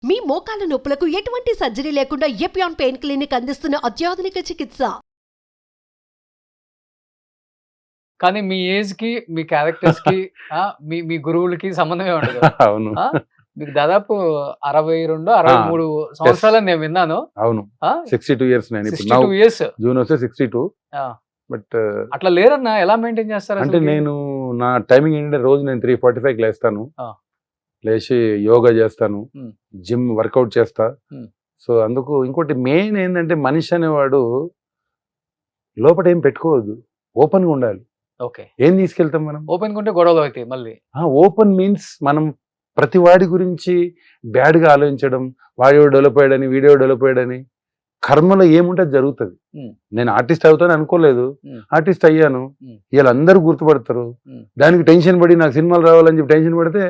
మీ మోకాల నొప్పులకు ఎటువంటి సర్జరీ లేకుండా ఎపియాన్ పెయిన్ క్లినిక్ అందిస్తున్న అత్యాధునిక చికిత్స. కానీ మీ ఏజ్ కి మీ క్యారెక్టర్స్ కి మీ గురువులకి సంబంధమే ఉండదు. అవును. మీకు దాదాపు 62-63 సంవత్సరాలని నేను విన్నాను. అవును. 62 years నేను ఇప్పుడు 62 years. జూన్ వస్తే 62. బట్ అట్లా లేరన్నా, ఎలా మెయింటైన్ చేస్తారు? అంటే నేను నా టైమింగ్ ఏంటంటే రోజు నేను 3:45 లేస్తాను. లేచి యోగా చేస్తాను, జిమ్ వర్కౌట్ చేస్తా. సో అందుకు ఇంకోటి మెయిన్ ఏంటంటే మనిషి అనేవాడు లోపల ఏం పెట్టుకోవద్దు, ఓపెన్ గా ఉండాలి. ఓకే. ఏం తీసుకెళ్తాం మనం? ఓపెన్ ఉంటే గొడవలు అవుతాయి మళ్ళీ. ఓపెన్ మీన్స్ మనం ప్రతి వాడి గురించి బ్యాడ్ గా ఆలోచించడం, వాడియో డెవలప్ అయ్యాడని వీడియో డెవలప్ అయ్యాడని, కర్మలో ఏముంటే జరుగుతుంది. నేను ఆర్టిస్ట్ అవుతాను అనుకోలేదు, ఆర్టిస్ట్ అయ్యాను. వీళ్ళు అందరూ గుర్తుపడతారు. దానికి టెన్షన్ పడి నాకు సినిమాలు రావాలని చెప్పి టెన్షన్ పడితే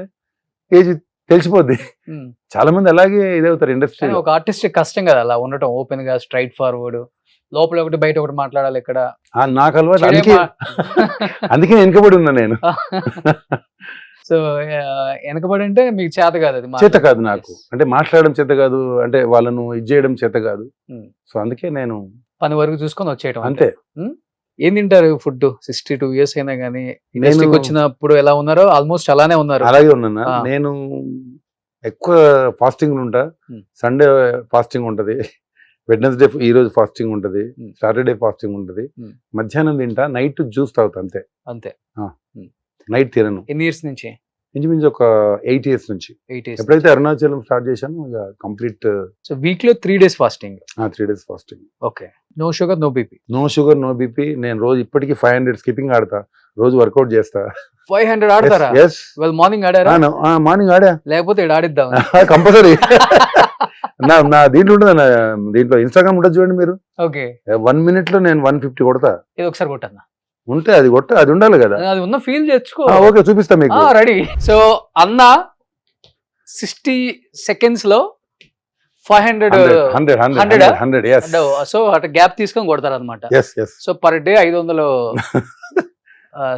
ఏజ్ తెలిసిపోద్ది. చాలా మంది అలాగే ఇదవుతారు ఇండస్ట్రీ. ఒక ఆర్టిస్ట్ కష్టం కదా అలా ఉండటం, ఓపెన్ గా స్ట్రైట్ ఫార్వర్డ్, లోపల ఒకటి బయట ఒకటి మాట్లాడాలి. ఇక్కడ నాకు అలవాటు, అందుకే వెనుకబడి ఉన్నా నేను. సో వెనకబడి అంటే మీకు చేత కాదు, అది చేత కాదు నాకు. అంటే మాట్లాడడం చేత కాదు, అంటే వాళ్ళను ఇది చేయడం చేత కాదు. సో అందుకే నేను పని వరకు చూసుకొని వచ్చేయడం అంతే. ఏం తింటారు ఫుడ్? 62 years అయినా కానీ ఇండస్ట్రీకి వచ్చినప్పుడు ఎలా ఉన్నారో ఆల్మోస్ట్ అలానే ఉన్నారు. అలాగే ఉన్నాను నేను. ఎక్కువ ఫాస్టింగ్ ఉంటా. సండే ఫాస్టింగ్ ఉంటది, వెడ్నెస్డే ఈ రోజు ఫాస్టింగ్ ఉంటది, సాటర్డే ఫాస్టింగ్ ఉంటది. మధ్యాహ్నం తింటా, నైట్ జ్యూస్ తాగుతా అంతే. అంతే. నైట్ తినను. ఎన్ని ఇయర్స్ నుంచి? ఇంచుమించు ఒక 8 years నుంచి. 8 years. ఎప్పుడైతే అరుణాచలం స్టార్ట్ చేశాను కంప్లీట్. సో వీక్ లో 3 days fasting. 3 days fasting. Okay. No sugar no BP. No sugar no BP. నేను రోజు ఇప్పటికీ 500 స్కిప్పింగ్ ఆడతా, రోజు వర్కౌట్ చేస్తా. 500 ఆడతారా? వెల్ మార్నింగ్ ఆడారా? మార్నింగ్ ఆడా, లేకపోతే ఇక్కడ ఆడిద్దాం కంపల్సరీ. నా దీంట్లో ఉంటుంది, దీంట్లో ఇన్స్టాగ్రామ్ ఉంటుంది చూడండి మీరు. ఓకే. 1 minute లో నేను 150 కొడతా. ఇది ఒకసారి కొట్టన్నా. ఉంటే అది అది ఉండాలి కదా, అది ఉన్న ఫీల్ తెచ్చుకో. ఓకే, చూపిస్తా మీకు. రెడీ. సో అన్న 60 seconds లో 500. సో అటు గ్యాప్ తీసుకొని కొడతారు అనమాట. సో పర్ డే 500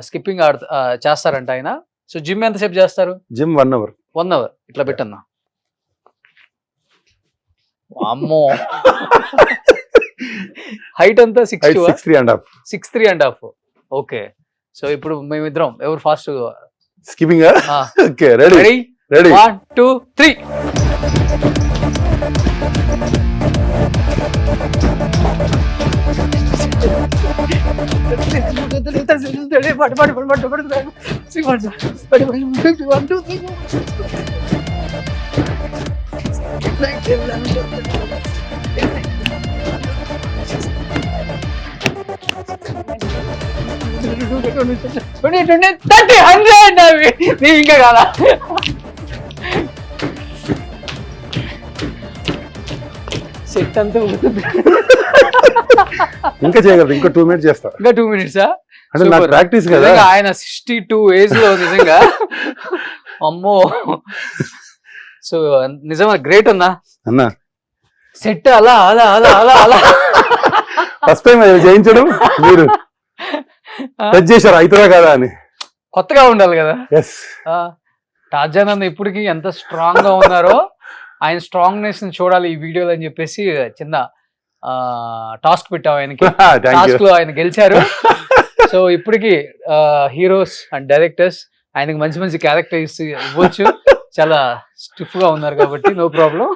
స్కిప్పింగ్ చేస్తారంట ఆయన. సో జిమ్ ఎంతసేపు చేస్తారు? Gym 1 hour. 1 hour. ఇట్లా పెట్టన్నా. అమ్మో, హైట్ అంతా 6'3.5". ఓకే. సో ఇప్పుడు మేమిద్దరం ఎవరు ఫాస్ట్ స్కిప్పింగ్? Okay, ready. 1 2 3. ఇంకా కాదా? సెట్ అంతా ఇంకా చేయగలరు. ఇంకా 2 minutes చేస్తా. ఇంకా 2 minutes? అంటే నాకు ప్రాక్టీస్ కదా. ఆయన 62 ఏజ్ లో నిజంగా అమ్మో. సో నిజంగా గ్రేట్ అన్నా. సెట్ అలా అలా అలా అలా అలా ఫస్ట్ టైం చేయించడం. మీరు టచ్ చేశారు అవుతుందా కదా అని. కొత్తగా ఉండాలి కదా. టార్జాన్ అన్న ఇప్పటికి ఎంత స్ట్రాంగ్ గా ఉన్నారో, ఆయన స్ట్రాంగ్నెస్ ని చూడాలి ఈ వీడియోలో అని చెప్పేసి చిన్న టాస్క్ పెట్టావు ఆయనకి. టాస్క్ లో ఆయన గెలిచారు. సో ఇప్పటికి హీరోస్ అండ్ డైరెక్టర్స్ ఆయనకి మంచి మంచి క్యారెక్టర్స్ ఇవ్వచ్చు. చాలా స్టిఫ్ గా ఉన్నారు కాబట్టి నో ప్రాబ్లం.